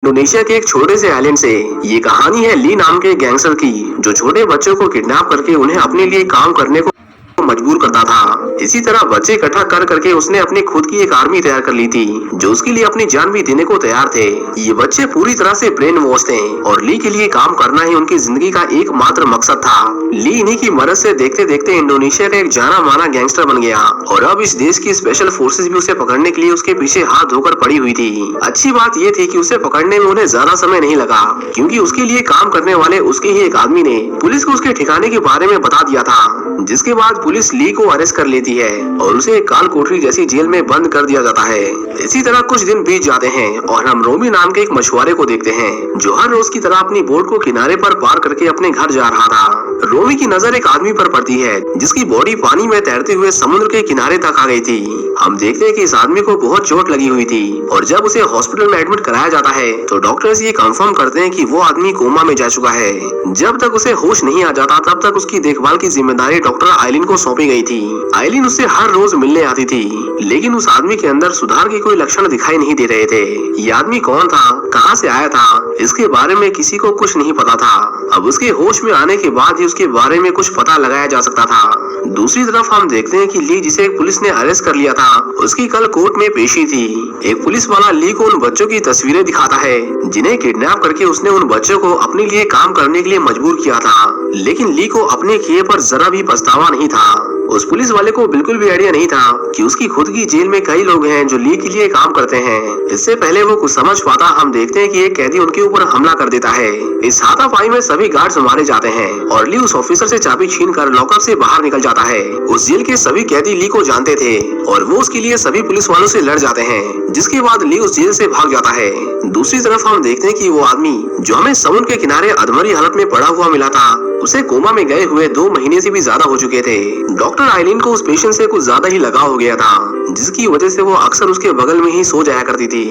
Indonesia के एक छोटे से आइलैंड से ये कहानी है ली नाम के गैंगस्टर की, जो छोटे बच्चों को किडनैप करके उन्हें अपने लिए काम करने को मजबूर करता था। इसी तरह बच्चे इकट्ठा कर करके उसने अपनी खुद की एक आर्मी तैयार कर ली थी, जो उसके लिए अपनी जान भी देने को तैयार थे। ये बच्चे पूरी तरह से ब्रेन वॉश थे और ली के लिए काम करना ही उनकी जिंदगी का एकमात्र मकसद था। ली इन्हीं की मदद से देखते देखते इंडोनेशिया का एक जाना माना गैंगस्टर बन गया और अब इस देश की स्पेशल फोर्सेस भी उसे पकड़ने के लिए उसके पीछे हाथ धोकर पड़ी हुई थी। अच्छी बात ये थी कि उसे पकड़ने में उन्हें ज्यादा समय नहीं लगा, क्योंकि उसके लिए काम करने वाले उसके ही एक आदमी ने पुलिस को उसके ठिकाने के बारे में बता दिया था, जिसके बाद पुलिस ली को अरेस्ट कर लेती है और उसे एक काल कोठरी जैसी जेल में बंद कर दिया जाता है। इसी तरह कुछ दिन बीत जाते हैं और हम रोमी नाम के एक मछुआरे को देखते हैं, जो हर रोज की तरह अपनी बोट को किनारे पर पार करके अपने घर जा रहा था। रोमी की नजर एक आदमी पर पड़ती है, जिसकी बॉडी पानी में तैरते हुए समुद्र के किनारे तक आ गई थी। हम देखते हैं कि इस आदमी को बहुत चोट लगी हुई थी और जब उसे हॉस्पिटल में एडमिट कराया जाता है तो डॉक्टर्स ये कंफर्म करते हैं कि वो आदमी कोमा में जा चुका है। जब तक उसे होश नहीं आ जाता तब तक उसकी देखभाल की जिम्मेदारी डॉक्टर आइलिन को सौंपी गई थी। आइलिन उससे हर रोज मिलने आती थी, लेकिन उस आदमी के अंदर सुधार के कोई लक्षण दिखाई नहीं दे रहे थे। ये आदमी कौन था, कहां से आया था, इसके बारे में किसी को कुछ नहीं पता था। अब उसके होश में आने के बाद ही उसके बारे में कुछ पता लगाया जा सकता था। दूसरी तरफ हम देखते हैं कि ली, जिसे पुलिस ने अरेस्ट कर लिया था, उसकी कल कोर्ट में पेशी थी। एक पुलिस वाला ली को उन बच्चों की तस्वीरें दिखाता है जिन्हें किडनैप करके उसने उन बच्चों को अपने लिए काम करने के लिए मजबूर किया था, लेकिन ली को अपने किए पर जरा भी पछतावा नहीं था। उस पुलिस वाले को बिल्कुल भी आइडिया नहीं था कि उसकी खुद की जेल में कई लोग हैं जो ली के लिए काम करते हैं। इससे पहले वो कुछ समझ पाता, हम देखते हैं कि एक कैदी उनके ऊपर हमला कर देता है। इस हाथापाई में सभी गार्ड्स मारे जाते हैं और ली उस ऑफिसर से चाबी छीनकर लॉकअप से बाहर निकल जाता है। उस जेल के सभी कैदी ली को जानते थे और वो उसके लिए सभी पुलिस वालों से लड़ जाते हैं, जिसके बाद ली उस जेल से भाग जाता है। दूसरी तरफ हम देखते हैं कि वो आदमी जो हमें समुद्र के किनारे अधमरी हालत में पड़ा हुआ मिला था, उसे कोमा में गए हुए 2 महीने से भी ज्यादा हो चुके थे। डॉक्टर आइलिन को उस पेशेंट से कुछ ज्यादा ही लगाव हो गया था, जिसकी वजह से वो अक्सर उसके बगल में ही सो जाया करती थी।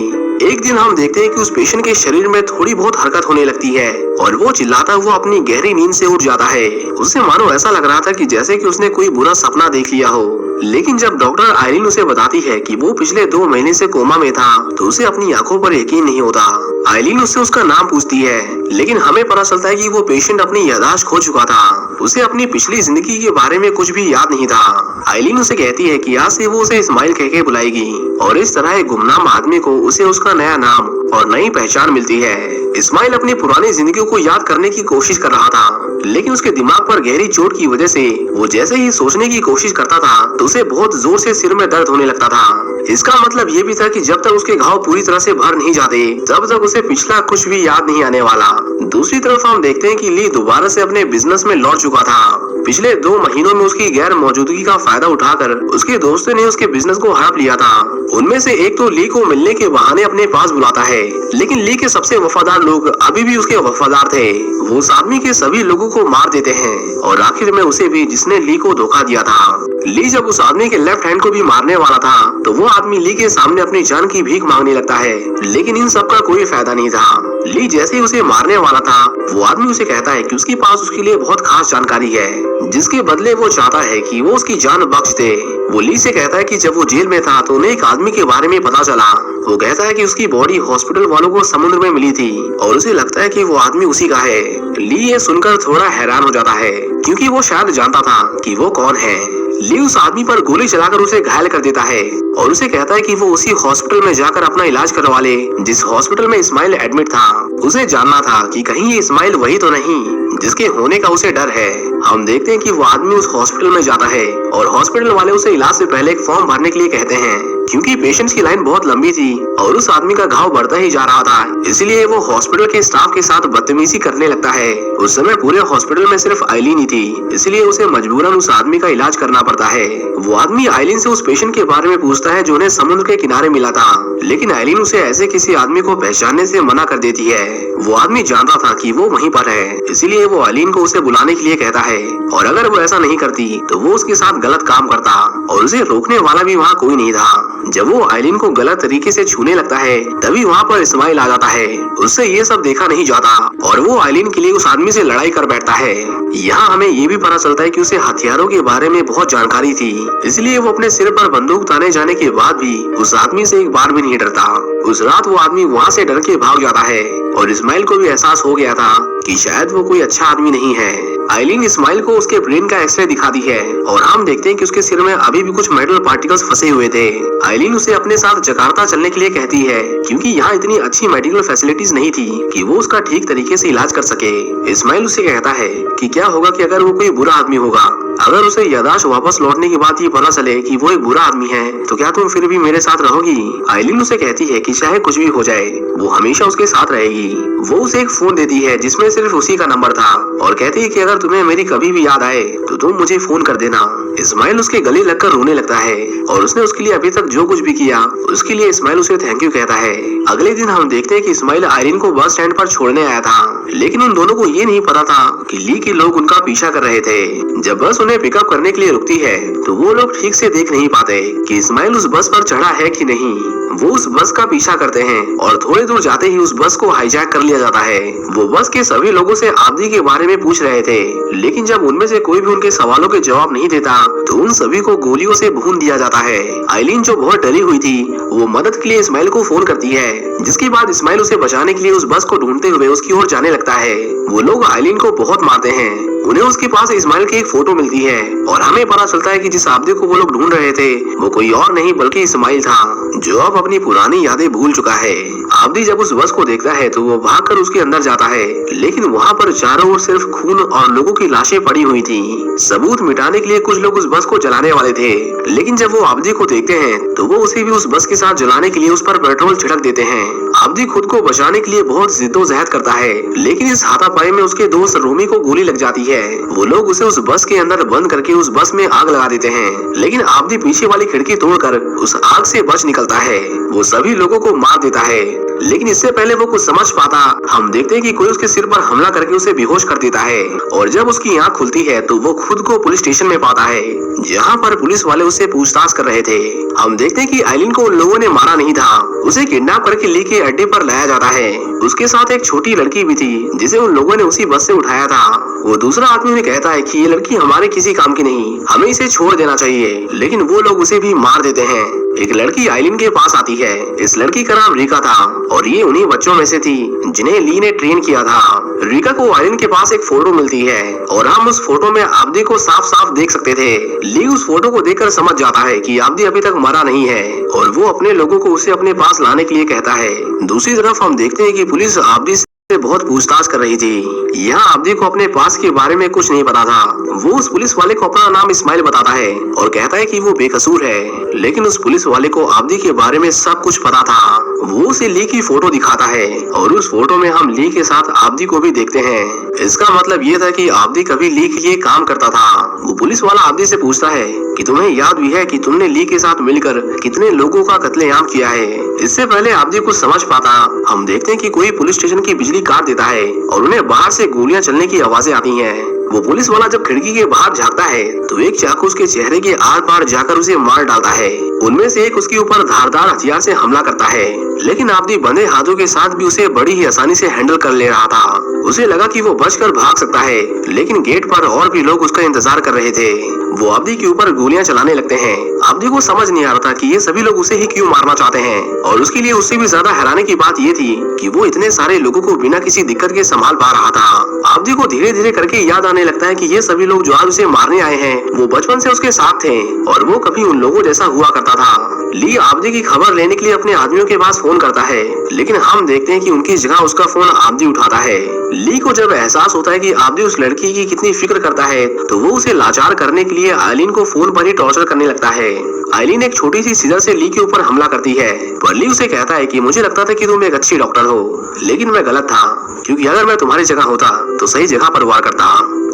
एक दिन हम देखते हैं कि उस पेशेंट के शरीर में थोड़ी बहुत हरकत होने लगती है और वो चिल्लाता हुआ अपनी गहरी नींद से उठ जाता है। उसे मानो ऐसा लग रहा था कि जैसे कि उसने कोई बुरा सपना देख लिया हो। लेकिन जब डॉक्टर आइलिन उसे बताती है कि वो पिछले 2 महीने से कोमा में था, तो उसे अपनी आंखों पर यकीन नहीं होता। आइलिन उससे उसका नाम पूछती है, लेकिन हमें पता चलता है कि वो पेशेंट अपनी याददाश्त खो चुका था। उसे अपनी पिछली जिंदगी के बारे में कुछ भी याद नहीं था। आइलिन उसे कहती है कि आज से वो उसे इस्माइल कह के बुलाएगी और इस तरह एक गुमनाम आदमी को उसे उसका नया नाम और नई पहचान मिलती है। इस्माइल अपनी पुरानी जिंदगी को याद करने की कोशिश कर रहा था, लेकिन उसके दिमाग पर गहरी चोट की वजह से वो जैसे ही सोचने की कोशिश करता था तो उसे बहुत जोर से सिर में दर्द होने लगता था। इसका मतलब ये भी था कि जब तक उसके घाव पूरी तरह से भर नहीं जाते तब तक उसे पिछला कुछ भी याद नहीं आने वाला। दूसरी तरफ हम देखते हैं कि ली दोबारा से अपने बिजनेस में लौट चुका था। पिछले 2 महीनों में उसकी गैर मौजूदगी का फायदा उठाकर उसके दोस्तों ने उसके बिजनेस को हड़प लिया था। उनमें से एक तो ली को मिलने के बहाने अपने पास बुलाता है, लेकिन ली के सबसे वफादार लोग अभी भी उसके वफादार थे। वो उस आदमी के सभी लोगों को मार देते हैं और आखिर में उसे भी, जिसने ली को धोखा दिया था। ली जब उस आदमी के लेफ्ट हैंड को भी मारने वाला था तो वो आदमी ली के सामने अपनी जान की भीख मांगने लगता है, लेकिन इन सब का कोई फायदा नहीं था। ली जैसे ही उसे मारने वाला था, वो आदमी उसे कहता है कि उसके पास उसके लिए बहुत खास जानकारी है, जिसके बदले वो चाहता है कि वो उसकी जान बख्श दे। वो ली से कहता है कि जब वो जेल में था तो उन्हें एक आदमी के बारे में पता चला। वो कहता है कि उसकी बॉडी हॉस्पिटल वालों को समुद्र में मिली थी और उसे लगता है कि वो आदमी उसी का है। ली ये सुनकर थोड़ा हैरान हो जाता है, क्योंकि वो शायद जानता था कि वो कौन है। ली उस आदमी पर गोली चलाकर उसे घायल कर देता है और उसे कहता है कि वो उसी हॉस्पिटल में जाकर अपना इलाज करवा ले जिस हॉस्पिटल में इस्माइल एडमिट था। उसे जानना था कि कहीं ये इस्माइल वही तो नहीं जिसके होने का उसे डर है। हम देखते हैं कि वो आदमी उस हॉस्पिटल में जाता है और हॉस्पिटल वाले उसे इलाज से पहले एक फॉर्म भरने के लिए कहते हैं, क्योंकि पेशेंट्स की लाइन बहुत लंबी थी और उस आदमी का घाव बढ़ता ही जा रहा था। इसलिए वो हॉस्पिटल के स्टाफ के साथ बदतमीजी करने लगता है। उस समय पूरे हॉस्पिटल में सिर्फ आइलिन ही थी, इसलिए उसे मजबूरन उस आदमी का इलाज करना पड़ता है। वो आदमी आइलिन से उस पेशेंट के बारे में पूछता है जो उन्हें समुद्र के किनारे मिला था, लेकिन आइलिन उसे ऐसे किसी आदमी को पहचानने से मना कर देती है। वो आदमी जानता था कि वो वहीं पर है, इसलिए वो आइलिन को उसे बुलाने के लिए कहता है और अगर वो ऐसा नहीं करती तो वो उसके साथ गलत काम करता और उसे रोकने वाला भी वहाँ कोई नहीं था। जब वो आइलिन को गलत तरीके से छूने लगता है तभी वहाँ पर इस्माइल आ जाता है। उससे ये सब देखा नहीं जाता और वो आइलिन के लिए उस आदमी से लड़ाई कर बैठता है। यहाँ हमें ये भी पता चलता है कि उसे हथियारों के बारे में बहुत जानकारी थी, इसलिए वो अपने सिर पर बंदूक ताने जाने के बाद भी उस आदमी से एक बार भी नहीं डरता। उस रात वो आदमी वहाँ से डर के भाग जाता है और इस्माइल को भी एहसास हो गया था कि शायद वो कोई अच्छा आदमी नहीं है। आइलिन इस्माइल को उसके ब्रेन का एक्सरे दिखाती है और हम देखते हैं कि उसके सिर में अभी भी कुछ मेटल पार्टिकल्स फंसे हुए थे। आइलिन उसे अपने साथ जकार्ता चलने के लिए कहती है क्योंकि यहाँ इतनी अच्छी मेडिकल फैसिलिटीज नहीं थी कि वो उसका ठीक तरीके से इलाज कर सके। इस्माइल उसे कहता है कि क्या होगा कि अगर वो कोई बुरा आदमी होगा, अगर उसे याददाश्त वापस लौटने के बाद ये पता चले कि वो एक बुरा आदमी है तो क्या तुम फिर भी मेरे साथ रहोगी? आइलिन उसे कहती है कि चाहे कुछ भी हो जाए वो हमेशा उसके साथ रहेगी। वो उसे एक फोन देती है जिसमें सिर्फ उसी का नंबर था और कहती है कि अगर तुम्हें मेरी कभी भी याद आए तो तुम मुझे फोन कर देना। इस्माइल उसके गले लगकर रोने लगता है और उसने उसके लिए अभी तक जो कुछ भी किया उसके लिए इस्माइल उसे थैंक यू कहता है। अगले दिन हम देखते हैं कि इस्माइल आइलिन को बस स्टैंड पर छोड़ने आया था, लेकिन उन दोनों को ये नहीं पता था कि ली के लोग उनका पीछा कर रहे थे। जब बस उन्हें पिकअप करने के लिए रुकती है तो वो लोग ठीक से देख नहीं पाते कि इस्माइल उस बस पर चढ़ा है कि नहीं। वो उस बस का पीछा करते हैं और थोड़ी दूर जाते ही उस बस को हाईजैक कर लिया जाता है। वो बस के सभी लोगों से आब्दी के बारे में पूछ रहे थे, लेकिन जब उनमें से कोई भी उनके सवालों के जवाब नहीं देता तो उन सभी को गोलियों से भून दिया जाता है। आइलिन जो बहुत डरी हुई थी वो मदद के लिए इस्माइल को फोन करती है, जिसके बाद इस्माइल उसे बचाने के लिए उस बस को ढूंढते हुए उसकी ओर जाने लगता है। वो लोग आइलिन को बहुत मारते हैं। उन्हें उसके पास इस्माइल की एक फोटो मिलती है और हमें पता चलता है कि जिस आब्दी को वो लोग ढूंढ रहे थे वो कोई और नहीं बल्कि इस्माइल था, जो अब अपनी पुरानी यादें भूल चुका है। आब्दी जब उस बस को देखता है तो वो भागकर उसके अंदर जाता है, लेकिन वहाँ पर चारों ओर सिर्फ खून और लोगों की लाशें पड़ी हुई थी। सबूत मिटाने के लिए कुछ लोग उस बस को जलाने वाले थे, लेकिन जब वो आब्दी को देखते हैं तो वो उसे भी उस बस के साथ जलाने के लिए उस पर पेट्रोल छिड़क देते हैं। आब्दी खुद को बचाने के लिए बहुत जिद्दोजहद करता है, लेकिन इस हाथापाई में उसके दोस्त रोमी को गोली लग जाती है। वो लोग उसे उस बस के अंदर बंद करके उस बस में आग लगा देते हैं, लेकिन आब्दी पीछे वाली खिड़की तोड़कर उस आग से बच निकलता है। वो सभी लोगों को मार देता है, लेकिन इससे पहले वो कुछ समझ पाता हम देखते हैं कि कोई उसके सिर पर हमला करके उसे बेहोश कर देता है और जब उसकी आंख खुलती है तो वो खुद को पुलिस स्टेशन में पाता है, जहाँ पर पुलिस वाले उससे पूछताछ कर रहे थे। हम देखते हैं कि आइलिन को उन लोगों ने मारा नहीं था, उसे किडनैप करके ली के अड्डे पर लाया जाता है। उसके साथ एक छोटी लड़की भी थी जिसे उन लोगों ने उसी बस से उठाया था। वो दूसरा आदमी उन्हें कहता है कि ये लड़की हमारे किसी काम की नहीं, हमें इसे छोड़ देना चाहिए, लेकिन वो लोग उसे भी मार देते हैं। एक लड़की आइलिन के पास आती है। इस लड़की का नाम रीका था और ये उन्हीं बच्चों में से थी जिन्हें ली ने ट्रेन किया था। रीका को आइलिन के पास एक फोटो मिलती है और हम उस फोटो में आब्दी को साफ साफ देख सकते थे। ली उस फोटो को देखकर समझ जाता है कि आब्दी अभी तक मरा नहीं है और वो अपने लोगों को उसे अपने पास लाने के लिए कहता है। दूसरी तरफ हम देखते हैं कि पुलिस आब्दी से बहुत पूछताछ कर रही थी। यहाँ आब्दी को अपने पास के बारे में कुछ नहीं पता था। वो उस पुलिस वाले को अपना नाम इस्माइल बताता है और कहता है कि वो बेकसूर है, लेकिन उस पुलिस वाले को आब्दी के बारे में सब कुछ पता था। वो उसे ली की फोटो दिखाता है और उस फोटो में हम ली के साथ आब्दी को भी देखते हैं। इसका मतलब ये था कि आब्दी कभी ली के लिए काम करता था। वो पुलिस वाला आब्दी से पूछता है कि तुम्हें याद भी है कि तुमने ली के साथ मिलकर कितने लोगों का कत्लेआम किया है। इससे पहले आब्दी कुछ समझ पाता हम देखते हैं कि कोई पुलिस स्टेशन की बिजली काट देता है और उन्हें बाहर से गोलियां चलने की आवाजें आती हैं। वो पुलिस वाला जब खिड़की के बाहर झांकता है तो एक चाकू उसके चेहरे के आर पार जाकर उसे मार डालता है। उनमें से एक उसके ऊपर धारदार हथियार से हमला करता है, लेकिन आब्दी बंधे हाथों के साथ भी उसे बड़ी ही आसानी से हैंडल कर ले रहा था। उसे लगा कि वो बचकर भाग सकता है, लेकिन गेट पर और भी लोग उसका इंतजार कर रहे थे। वो आब्दी के ऊपर गोलियां चलाने लगते हैं। आब्दी को समझ नहीं आ रहा था कि ये सभी लोग उसे ही क्यों मारना चाहते हैं और उसके लिए उससे भी ज्यादा हैरानी की बात ये थी कि वो इतने सारे लोगों को बिना किसी दिक्कत के संभाल पा रहा था। आब्दी को धीरे धीरे करके याद आने लगता है कि ये सभी लोग जो आज उसे मारने आए हैं वो बचपन से उसके साथ थे और वो कभी उन लोगों जैसा हुआ करता था। ली आब्दी की खबर लेने के लिए अपने आदमियों के पास फोन करता है, लेकिन हम देखते हैं कि उनकी जगह उसका फोन आब्दी उठाता है। ली को जब एहसास होता है कि आब्दी उस लड़की की कितनी फिक्र करता है तो वो उसे लाचार करने के लिए आइलिन को फोन पर ही टॉर्चर करने लगता है। आइलिन एक छोटी सी सीजर से ली के ऊपर हमला करती है, पर ली उसे कहता है कि मुझे लगता था कि तुम एक अच्छी डॉक्टर हो, लेकिन मैं गलत था, क्योंकि अगर मैं तुम्हारी जगह होता तो सही जगह पर वार करता।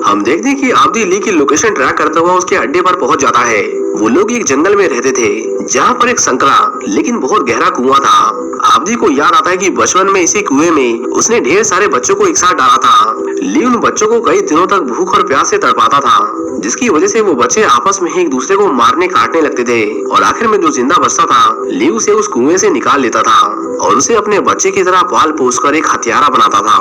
हम देखते हैं कि आब्दी ली की लोकेशन ट्रैक करता हुआ उसके अड्डे पर पहुंच जाता है वो लोग एक जंगल में रहते थे जहाँ पर एक संकरा लेकिन बहुत गहरा कुआं था। आब्दी को याद आता है कि बचपन में इसी कुएं में उसने ढेर सारे बच्चों को एक साथ डाला था। ली उन बच्चों को कई दिनों तक भूख और प्यास से तड़पाता था, जिसकी वजह से वो बच्चे आपस में एक दूसरे को मारने काटने लगते थे और आखिर में जो जिंदा बचता था ली उसे उस कुएं से निकाल लेता था और उसे अपने बच्चे की तरह पाल पोस कर एक हथियारा बनाता था।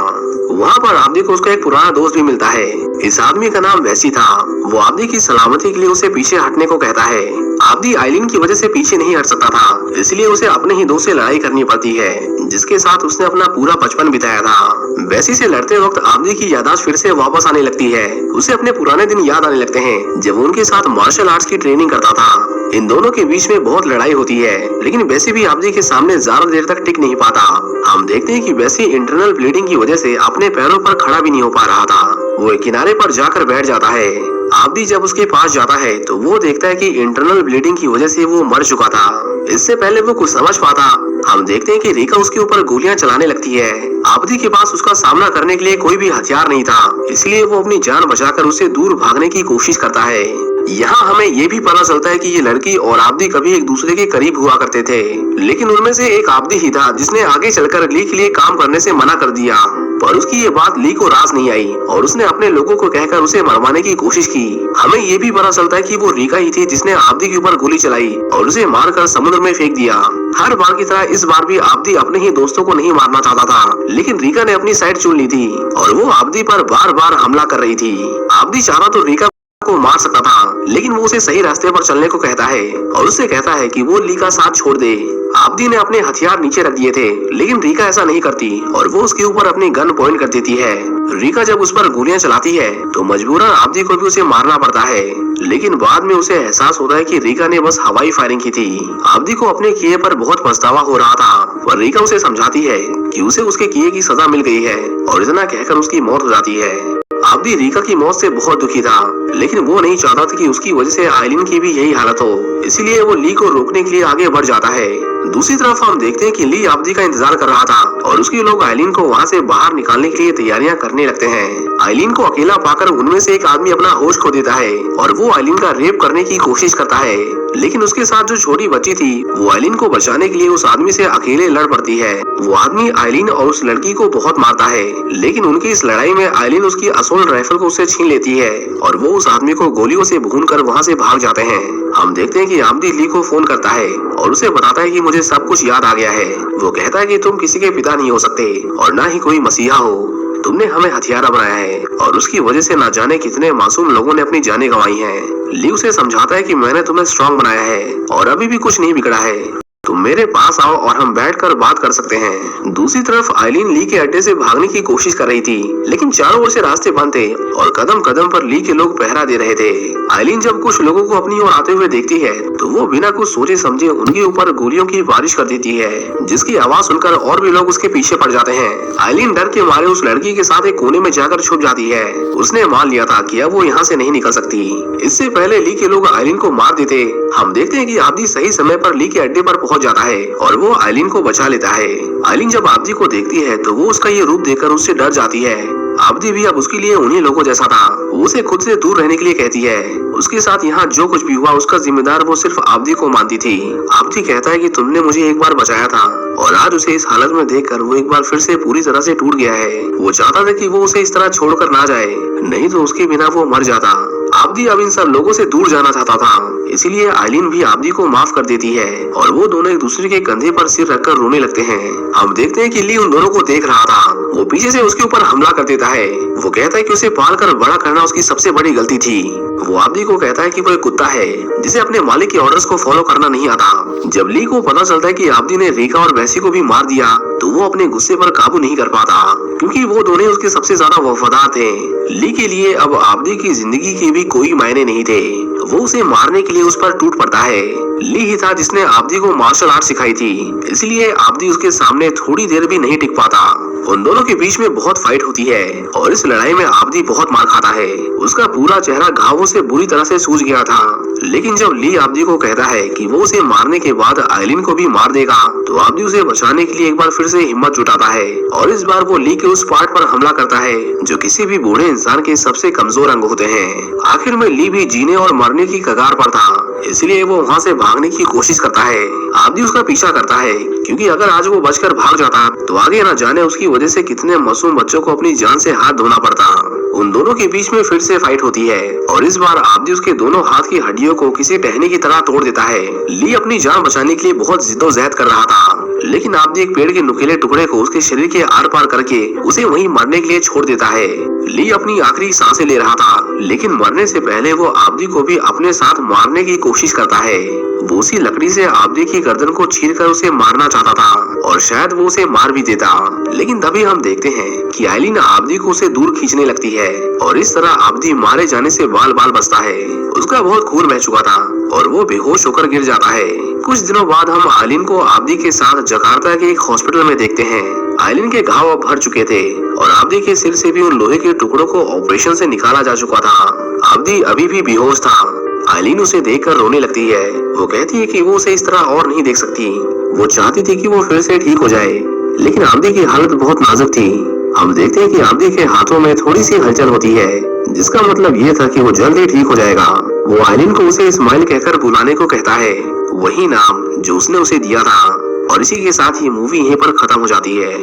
वहाँ पर आब्दी को उसका एक पुराना दोस्त भी मिलता है। इस आदमी का नाम वैसी था। वो आब्दी की सलामती के लिए उसे पीछे हटने को कहता है। आब्दी आइलिन की वजह से पीछे नहीं हट सकता था, इसलिए उसे अपने ही दोस्त से लड़ाई करनी पड़ती है, जिसके साथ उसने अपना पूरा बचपन बिताया था। वैसी से लड़ते वक्त आब्दी की याददाश्त फिर से वापस आने लगती है। उसे अपने पुराने दिन याद आने लगते हैं जब वो उनके साथ मार्शल आर्ट्स की ट्रेनिंग करता था। इन दोनों के बीच में बहुत लड़ाई होती है, लेकिन वैसे भी आब्दी के सामने ज्यादा देर तक टिक नहीं पाता। हम देखते हैं कि वैसे इंटरनल ब्लीडिंग की वजह से अपने पैरों पर खड़ा भी नहीं हो पा रहा था। वो एक किनारे पर जाकर बैठ जाता है। आब्दी जब उसके पास जाता है तो वो देखता है कि इंटरनल ब्लीडिंग की वजह से वो मर चुका था। इससे पहले वो कुछ समझ पाता, हम देखते हैं कि रीका उसके ऊपर गोलियां चलाने लगती है। आब्दी के पास उसका सामना करने के लिए कोई भी हथियार नहीं था, इसलिए वो अपनी जान बचाकर उससे दूर भागने की कोशिश करता है। यहाँ हमें ये भी पता चलता है कि ये लड़की और आब्दी कभी एक दूसरे के करीब हुआ करते थे, लेकिन उनमें से एक आब्दी ही था जिसने आगे चलकर ली के लिए काम करने से मना कर दिया। पर उसकी ये बात ली को रास नहीं आई और उसने अपने लोगों को कहकर उसे मरवाने की कोशिश की। हमें ये भी पता चलता है कि वो रीका ही थी जिसने आब्दी के ऊपर गोली चलाई और उसे मारकर समुद्र में फेंक दिया। हर बार की तरह इस बार भी आब्दी अपने ही दोस्तों को नहीं मारना चाहता था, लेकिन रीका ने अपनी साइड चुन ली थी और वो आब्दी पर बार बार हमला कर रही थी। आब्दी चाहा तो रीका को मार सकता था, लेकिन वो उसे सही रास्ते पर चलने को कहता है और उससे कहता है कि वो ली का साथ छोड़ दे। आब्दी ने अपने हथियार नीचे रख दिए थे, लेकिन रीका ऐसा नहीं करती और वो उसके ऊपर अपनी गन पॉइंट कर देती है। रीका जब उस पर गोलियां चलाती है तो मजबूरन आब्दी को भी उसे मारना पड़ता है, लेकिन बाद में उसे एहसास होता है कि रीका ने बस हवाई फायरिंग की थी। आब्दी को अपने किए पर बहुत पछतावा हो रहा था, पर रीका उसे समझाती है कि उसे उसके किए की सजा मिल गई है और इतना कहकर उसकी मौत हो जाती है। आब्दी रीका की मौत से बहुत दुखी था, लेकिन वो नहीं चाहता था कि उसकी वजह से आइलिन की भी यही हालत हो, इसलिए वो ली को रोकने के लिए आगे बढ़ जाता है। दूसरी तरफ हम देखते हैं कि ली आब्दी का इंतजार कर रहा था और उसके लोग आइलिन को वहाँ से बाहर निकालने के लिए तैयारियां करने लगते हैं। आइलिन को अकेला पाकर उनमें से एक आदमी अपना होश खो देता है और वो आइलिन का रेप करने की कोशिश करता है, लेकिन उसके साथ जो छोटी बच्ची थी वो आइलिन को बचाने के लिए उस आदमी से अकेले लड़ पड़ती है। वो आदमी आइलिन और उस लड़की को बहुत मारता है, लेकिन उनकी इस लड़ाई में आइलिन उसकी असोल्ट राइफल को उससे छीन लेती है और वो उस आदमी को गोलियों से भूनकर वहाँ से भाग जाते हैं। हम देखते हैं कि आब्दी ली को फोन करता है और उसे बताता है कि मुझे सब कुछ याद आ गया है। वो कहता है कि तुम किसी के पिता नहीं हो सकते और ना ही कोई मसीहा हो, तुमने हमें हथियारा बनाया है और उसकी वजह से ना जाने कितने मासूम लोगों ने अपनी जानें गंवाई हैं। ली उसे समझाता है कि मैंने तुम्हें स्ट्रांग बनाया है और अभी भी कुछ नहीं बिगड़ा है, तुम मेरे पास आओ और हम बैठकर बात कर सकते हैं। दूसरी तरफ आइलिन ली के अड्डे से भागने की कोशिश कर रही थी, लेकिन चारों ओर से रास्ते बंद थे और कदम कदम पर ली के लोग पहरा दे रहे थे। आइलिन जब कुछ लोगों को अपनी ओर आते हुए देखती है तो वो बिना कुछ सोचे समझे उनके ऊपर गोलियों की बारिश कर देती है, जिसकी आवाज सुनकर और भी लोग उसके पीछे पड़ जाते हैं। आइलिन डर के मारे उस लड़की के साथ एक कोने में जाकर छुप जाती है। उसने मान लिया था कि अब वो यहाँ से नहीं निकल सकती। इससे पहले ली के लोग आइलिन को मार देते, हम देखते हैं कि आब्दी सही समय पर ली के अड्डे पर पहुंच जाता है और वो आइलिन को बचा लेता है। आइलिन जब आब्दी को देखती है तो वो उसका ये रूप देखकर उससे डर जाती है। आब्दी भी अब उसके लिए उन्हीं लोगों जैसा था। वो उसे खुद से दूर रहने के लिए कहती है। उसके साथ यहाँ जो कुछ भी हुआ उसका जिम्मेदार वो सिर्फ आब्दी को मानती थी। आब्दी कहता है कि तुमने मुझे एक बार बचाया था और आज उसे इस हालत में देखकर वो एक बार फिर से पूरी तरह से टूट गया है। वो चाहता था कि वो उसे इस तरह छोड़कर ना जाए, नहीं तो उसके बिना वो मर जाता। आब्दी अब इन सब लोगों से दूर जाना चाहता था, इसीलिए आइलिन भी आब्दी को माफ कर देती है और वो दोनों एक दूसरे के कंधे पर सिर रखकर रोने लगते हैं। हम देखते हैं कि ली उन दोनों को देख रहा था। वो पीछे से उसके ऊपर हमला कर देता है। वो कहता है कि उसे पालकर बड़ा करना उसकी सबसे बड़ी गलती थी। वो आब्दी को कहता है कि वो एक कुत्ता है जिसे अपने मालिक के ऑर्डर्स को फॉलो करना नहीं आता। जब ली को पता चलता है कि आब्दी ने रीका और वैसी को भी मार दिया तो वो अपने गुस्से पर काबू नहीं कर पाता, क्योंकि वो दोनों उसके सबसे ज्यादा वफादार थे। ली के लिए अब आब्दी की जिंदगी के भी कोई मायने नहीं थे। वो उसे मारने के लिए उस पर टूट पड़ता है। ली ही था जिसने आब्दी को मार्शल आर्ट सिखाई थी, इसलिए आब्दी उसके सामने थोड़ी देर भी नहीं टिक पाता। उन दोनों के बीच में बहुत फाइट होती है और इस लड़ाई में आब्दी बहुत मार खाता है। उसका पूरा चेहरा घावों से बुरी तरह से सूज गया था, लेकिन जब ली आब्दी को कहता है कि वो उसे मारने के बाद आइलिन को भी मार देगा तो आब्दी उसे बचाने के लिए एक बार फिर से हिम्मत जुटाता है और इस बार वो ली के उस पार्ट पर हमला करता है जो किसी भी बूढ़े इंसान के सबसे कमजोर अंग होते हैं। आखिर में ली भी जीने और मरने मरने की कगार पर था, इसलिए वो वहाँ से भागने की कोशिश करता है। आब्दी उसका पीछा करता है, क्योंकि अगर आज वो बचकर भाग जाता तो आगे न जाने उसकी वजह से कितने मासूम बच्चों को अपनी जान से हाथ धोना पड़ता। उन दोनों के बीच में फिर से फाइट होती है और इस बार आब्दी उसके दोनों हाथ की हड्डियों को किसी टहनी की तरह तोड़ देता है। ली अपनी जान बचाने के लिए बहुत जिद्दोजहद कर रहा था, लेकिन आब्दी एक पेड़ के नुकीले टुकड़े को उसके शरीर के आर पार करके उसे वहीं मरने के लिए छोड़ देता है। ली अपनी आखिरी सांसें ले रहा था, लेकिन मरने से पहले वो आब्दी को भी अपने साथ मारने की कोशिश करता है। वो उसी लकड़ी से आब्दी की गर्दन को छीलकर उसे मारना चाहता था और शायद वो उसे मार भी देता, लेकिन तभी हम देखते हैं कि आइलिन आब्दी को उसे दूर खींचने लगती है और इस तरह आब्दी मारे जाने से बाल बाल बचता है। उसका बहुत खून बह चुका था और वो बेहोश होकर गिर जाता है। कुछ दिनों बाद हम आइलिन को आब्दी के साथ जकार्ता के एक हॉस्पिटल में देखते हैं। आइलिन के घाव अब भर चुके थे और आब्दी के सिर से भी उन लोहे के टुकड़ों को ऑपरेशन से निकाला जा चुका था। आब्दी अभी भी बेहोश था। आइलिन उसे देखकर रोने लगती है। वो कहती है कि वो उसे इस तरह और नहीं देख सकती। वो चाहती थी कि वो फिर से ठीक हो जाए, लेकिन आब्दी की हालत बहुत नाजुक थी। हम देखते हैं कि आब्दी के हाथों में थोड़ी सी हलचल होती है, जिसका मतलब ये था कि वो जल्द ही ठीक हो जाएगा। वो आइलिन को उसे इस्माइल कहकर बुलाने को कहता है, वही नाम जो उसने उसे दिया था। और इसी के साथ ये मूवी यहीं पर खत्म हो जाती है।